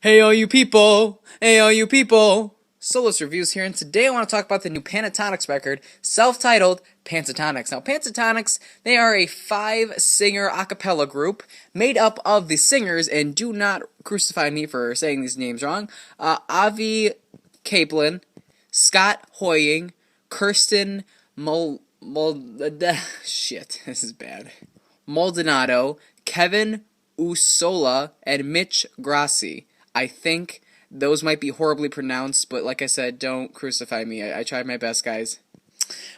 Hey all you people! Hey all you people! Soulless Reviews here, and today I want to talk about the new Pentatonix record, self-titled Pentatonix. Now, Pentatonix, they are a 5-singer a cappella group made up of the singers, and do not crucify me for saying these names wrong, Avi Kaplan, Scott Hoying, Kirsten shit, this is bad. Maldonado, Kevin Usola, and Mitch Grassi. I think those might be horribly pronounced, but like I said, don't crucify me. I tried my best, guys.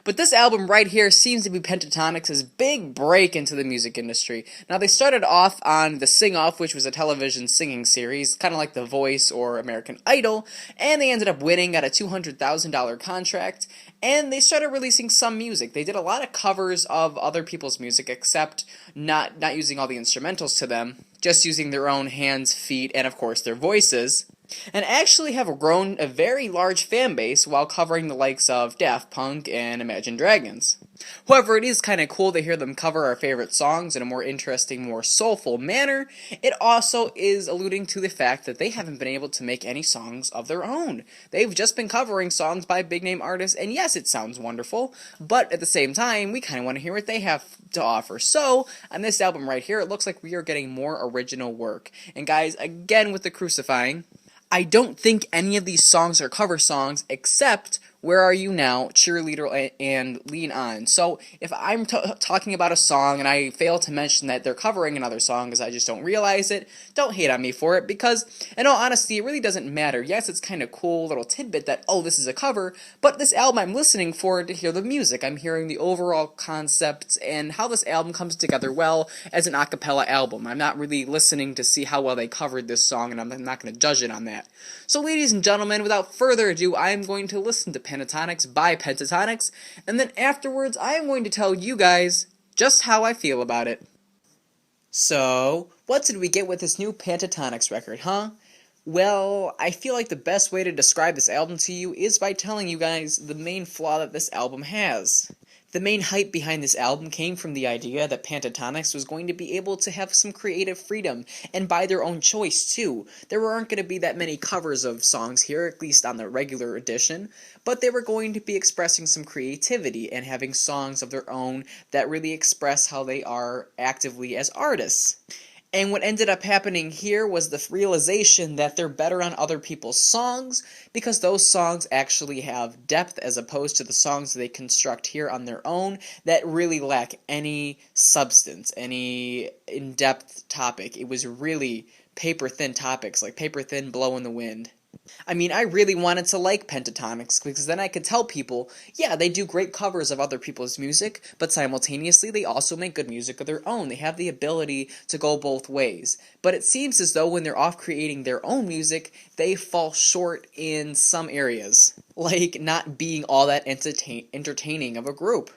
But this album right here seems to be Pentatonix's big break into the music industry. Now, they started off on The Sing Off, which was a television singing series, kind of like The Voice or American Idol, and they ended up winning at a $200,000 contract, and they started releasing some music. They did a lot of covers of other people's music, except not using all the instrumentals to them, just using their own hands, feet, and of course their voices, and actually have grown a very large fan base while covering the likes of Daft Punk and Imagine Dragons. However, it is kind of cool to hear them cover our favorite songs in a more interesting, more soulful manner. It also is alluding to the fact that they haven't been able to make any songs of their own. They've just been covering songs by big-name artists, and yes, it sounds wonderful, but at the same time, we kind of want to hear what they have to offer. So, on this album right here, it looks like we are getting more original work. And guys, again with the crucifying, I don't think any of these songs are cover songs except Where Are You Now, Cheerleader, and Lean On. So if I'm talking about a song and I fail to mention that they're covering another song because I just don't realize it, don't hate on me for it, because in all honesty, it really doesn't matter. Yes, it's kind of cool little tidbit that, oh, this is a cover, but this album I'm listening for to hear the music. I'm hearing the overall concepts and how this album comes together well as an a cappella album. I'm not really listening to see how well they covered this song, and I'm not going to judge it on that. So ladies and gentlemen, without further ado, I am going to listen to Pentatonix by Pentatonix, and then afterwards I am going to tell you guys just how I feel about it. So, what did we get with this new Pentatonix record, huh? Well, I feel like the best way to describe this album to you is by telling you guys the main flaw that this album has. The main hype behind this album came from the idea that Pentatonix was going to be able to have some creative freedom, and by their own choice too. There aren't going to be that many covers of songs here, at least on the regular edition, but they were going to be expressing some creativity and having songs of their own that really express how they are actively as artists. And what ended up happening here was the realization that they're better on other people's songs because those songs actually have depth as opposed to the songs they construct here on their own that really lack any substance, any in-depth topic. It was really paper-thin topics, like paper-thin blow in the wind. I mean, I really wanted to like Pentatonix because then I could tell people, yeah, they do great covers of other people's music, but simultaneously they also make good music of their own. They have the ability to go both ways. But it seems as though when they're off creating their own music, they fall short in some areas, like not being all that entertaining of a group.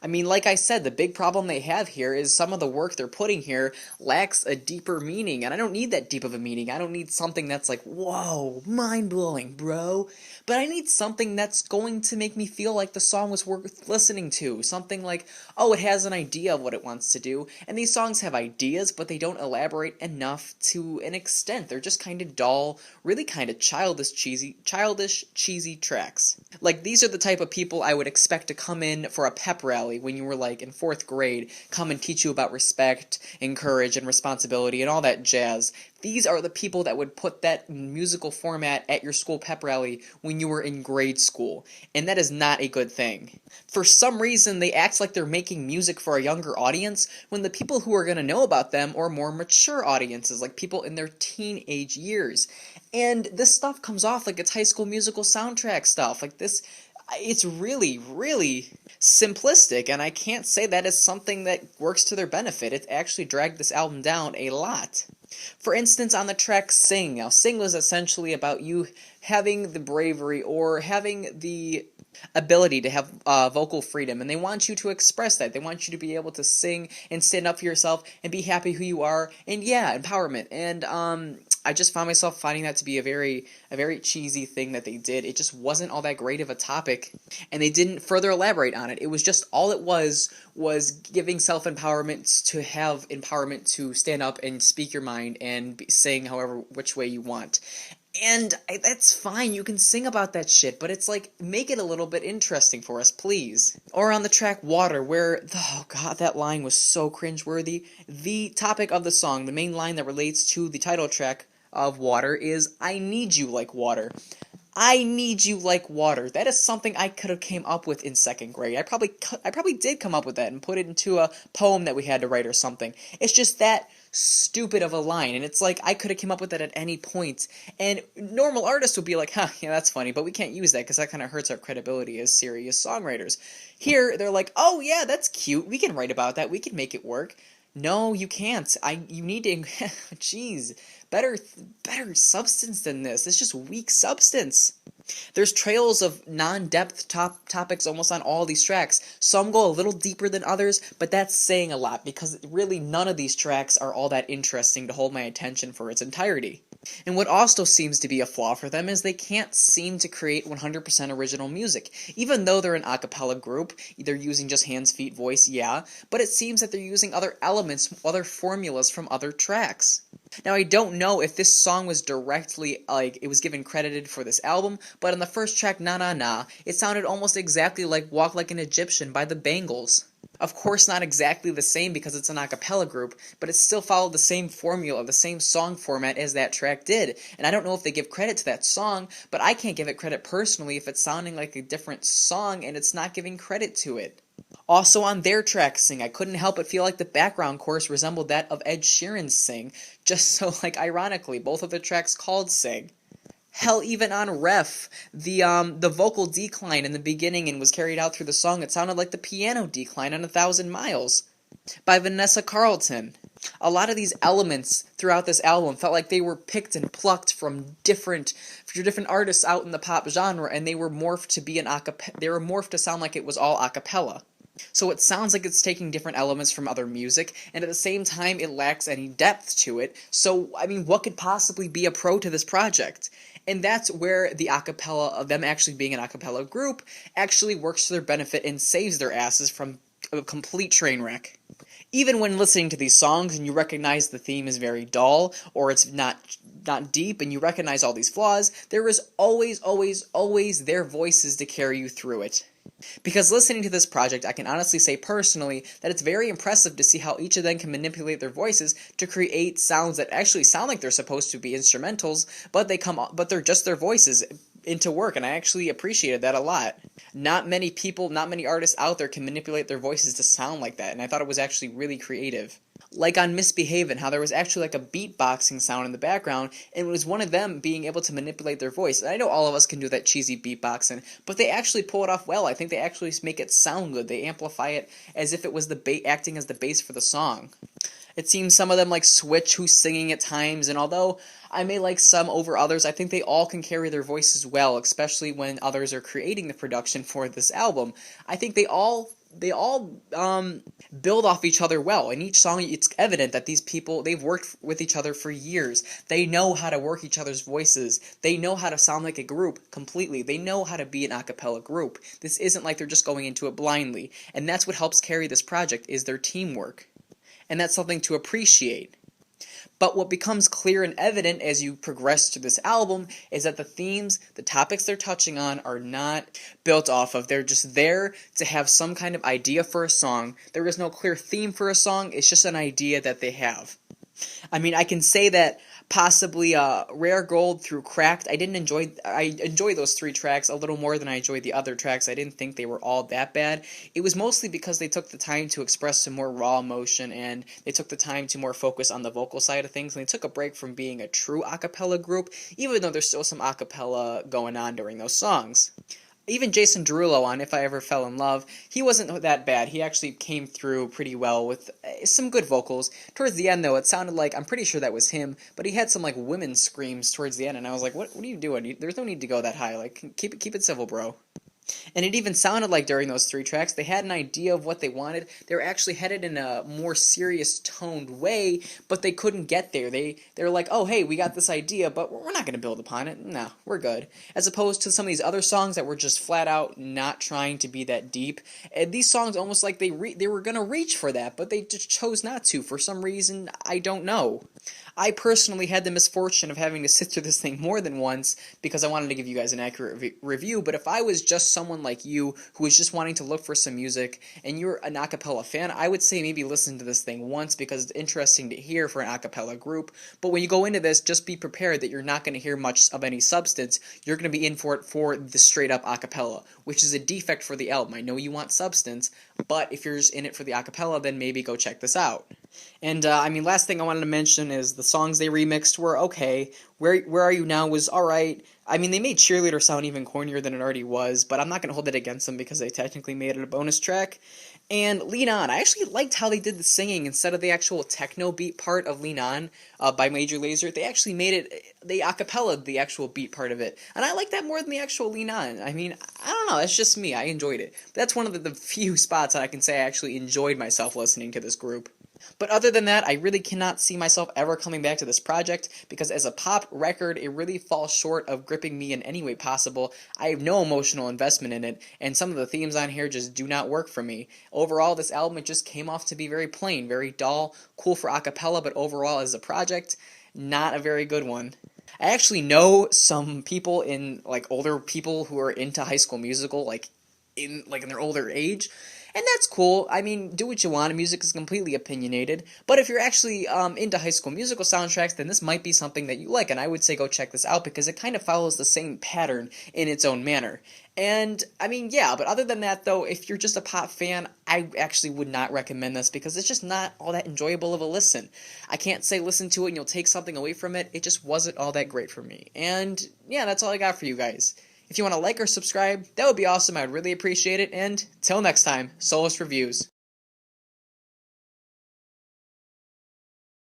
I mean, like I said, the big problem they have here is some of the work they're putting here lacks a deeper meaning, and I don't need that deep of a meaning. I don't need something that's like, whoa, mind-blowing, bro. But I need something that's going to make me feel like the song was worth listening to. Something like, oh, it has an idea of what it wants to do, and these songs have ideas, but they don't elaborate enough to an extent. They're just kind of dull, really kind of childish, cheesy tracks. Like, these are the type of people I would expect to come in for a pep rally when you were like in 4th grade, come and teach you about respect and courage and responsibility and all that jazz. These are the people that would put that musical format at your school pep rally when you were in grade school, and that is not a good thing. For some reason, they act like they're making music for a younger audience when the people who are going to know about them are more mature audiences, like people in their teenage years. And this stuff comes off like it's High School Musical soundtrack stuff. Like this, it's really, really simplistic, and I can't say that is something that works to their benefit. It actually dragged this album down a lot. For instance, on the track Sing. Now, Sing was essentially about you having the bravery or having the ability to have vocal freedom, and they want you to express that. They want you to be able to sing and stand up for yourself and be happy who you are, and yeah, empowerment. And I just found myself finding that to be a very cheesy thing that they did. It just wasn't all that great of a topic, and they didn't further elaborate on it. It was just all it was giving self-empowerment to have empowerment to stand up and speak your mind and sing however which way you want. And that's fine, you can sing about that shit, but it's like, make it a little bit interesting for us, please. Or on the track Water, where, oh god, that line was so cringeworthy. The topic of the song, the main line that relates to the title track of Water is, I need you like water. I need you like water. That is something I could have came up with in 2nd grade. I probably did come up with that and put it into a poem that we had to write or something. It's just that stupid of a line, and it's like I could have came up with that at any point, and normal artists would be like, huh, yeah, that's funny, but we can't use that because that kind of hurts our credibility as serious songwriters. Here, they're like, oh yeah, that's cute, we can write about that, we can make it work. No, you can't. You need to, jeez, better substance than this. It's just weak substance. There's trails of non-depth topics almost on all these tracks. Some go a little deeper than others, but that's saying a lot because really none of these tracks are all that interesting to hold my attention for its entirety. And what also seems to be a flaw for them is they can't seem to create 100% original music. Even though they're an a cappella group, they're using just hands, feet, voice, yeah, but it seems that they're using other elements, other formulas from other tracks. Now, I don't know if this song was directly, it was given credited for this album, but on the first track, Na Na Na, it sounded almost exactly like Walk Like an Egyptian by the Bangles. Of course, not exactly the same because it's an a cappella group, but it still followed the same formula, the same song format as that track did. And I don't know if they give credit to that song, but I can't give it credit personally if it's sounding like a different song and it's not giving credit to it. Also on their track Sing, I couldn't help but feel like the background chorus resembled that of Ed Sheeran's Sing, just so, ironically, both of the tracks called Sing. Hell, even on Ref, the vocal decline in the beginning and was carried out through the song, it sounded like the piano decline on 1,000 Miles by Vanessa Carlton. A lot of these elements throughout this album felt like they were picked and plucked from different artists out in the pop genre, and they were morphed to be they were morphed to sound like it was all a cappella. So it sounds like it's taking different elements from other music, and at the same time it lacks any depth to it. So, I mean, what could possibly be a pro to this project? And that's where the acapella of them actually being an acapella group actually works to their benefit and saves their asses from a complete train wreck. Even when listening to these songs and you recognize the theme is very dull or it's not deep and you recognize all these flaws, there is always their voices to carry you through it. Because listening to this project, I can honestly say personally that it's very impressive to see how each of them can manipulate their voices to create sounds that actually sound like they're supposed to be instrumentals, but they're just their voices into work, and I actually appreciated that a lot. Not many artists out there can manipulate their voices to sound like that, and I thought it was actually really creative. Like on Misbehavin', how there was actually a beatboxing sound in the background, and it was one of them being able to manipulate their voice. And I know all of us can do that cheesy beatboxing, but they actually pull it off well. I think they actually make it sound good. They amplify it as if it was acting as the bass for the song. It seems some of them switch who's singing at times, and although I may like some over others, I think they all can carry their voices well, especially when others are creating the production for this album. I think they all build off each other well. In each song, it's evident that these people, they've worked with each other for years. They know how to work each other's voices. They know how to sound like a group completely. They know how to be an a cappella group. This isn't like they're just going into it blindly. And that's what helps carry this project, is their teamwork. And that's something to appreciate. But what becomes clear and evident as you progress through this album is that the themes, the topics they're touching on are not built off of. They're just there to have some kind of idea for a song. There is no clear theme for a song. It's just an idea that they have. I mean, I can say that possibly Rare Gold through Cracked, I enjoyed those 3 tracks a little more than I enjoyed the other tracks. I didn't think they were all that bad. It was mostly because they took the time to express some more raw emotion, and they took the time to more focus on the vocal side of things, and they took a break from being a true a cappella group, even though there's still some a cappella going on during those songs. Even Jason Derulo on If I Ever Fell in Love, he wasn't that bad. He actually came through pretty well with some good vocals. Towards the end, though, it sounded like, I'm pretty sure that was him, but he had some, women's screams towards the end, and I was like, what are you doing? There's no need to go that high. Keep it civil, bro. And it even sounded like during those 3 tracks, they had an idea of what they wanted. They were actually headed in a more serious toned way, but they couldn't get there. They were like, oh, hey, we got this idea, but we're not going to build upon it. No, we're good. As opposed to some of these other songs that were just flat out not trying to be that deep. And these songs almost like they were going to reach for that, but they just chose not to. For some reason, I don't know. I personally had the misfortune of having to sit through this thing more than once because I wanted to give you guys an accurate review, but if I was just someone like you who was just wanting to look for some music and you're an a cappella fan, I would say maybe listen to this thing once because it's interesting to hear for an a cappella group, but when you go into this, just be prepared that you're not going to hear much of any substance. You're going to be in for it for the straight up a cappella, which is a defect for the album. I know you want substance, but if you're just in it for the a cappella, then maybe go check this out. And last thing I wanted to mention is the songs they remixed were okay. Where Are You Now was alright. I mean, they made Cheerleader sound even cornier than it already was, but I'm not going to hold it against them because they technically made it a bonus track. And Lean On, I actually liked how they did the singing instead of the actual techno beat part of Lean On by Major Lazer. They actually made it, they acapella the actual beat part of it. And I like that more than the actual Lean On. I mean, I don't know, that's just me. I enjoyed it. But that's one of the few spots that I can say I actually enjoyed myself listening to this group. But other than that, I really cannot see myself ever coming back to this project, because as a pop record, it really falls short of gripping me in any way possible. I have no emotional investment in it, and some of the themes on here just do not work for me. Overall, this album, it just came off to be very plain, very dull, cool for a cappella, but overall as a project, not a very good one. I actually know some people older people who are into High School Musical, in their older age, and that's cool. I mean, do what you want. Music is completely opinionated. But if you're actually into High School Musical soundtracks, then this might be something that you like. And I would say go check this out because it kind of follows the same pattern in its own manner. And, yeah, but other than that, though, if you're just a pop fan, I actually would not recommend this because it's just not all that enjoyable of a listen. I can't say listen to it and you'll take something away from it. It just wasn't all that great for me. And, yeah, that's all I got for you guys. If you want to like or subscribe, that would be awesome. I would really appreciate it. And till next time, Soulless Reviews.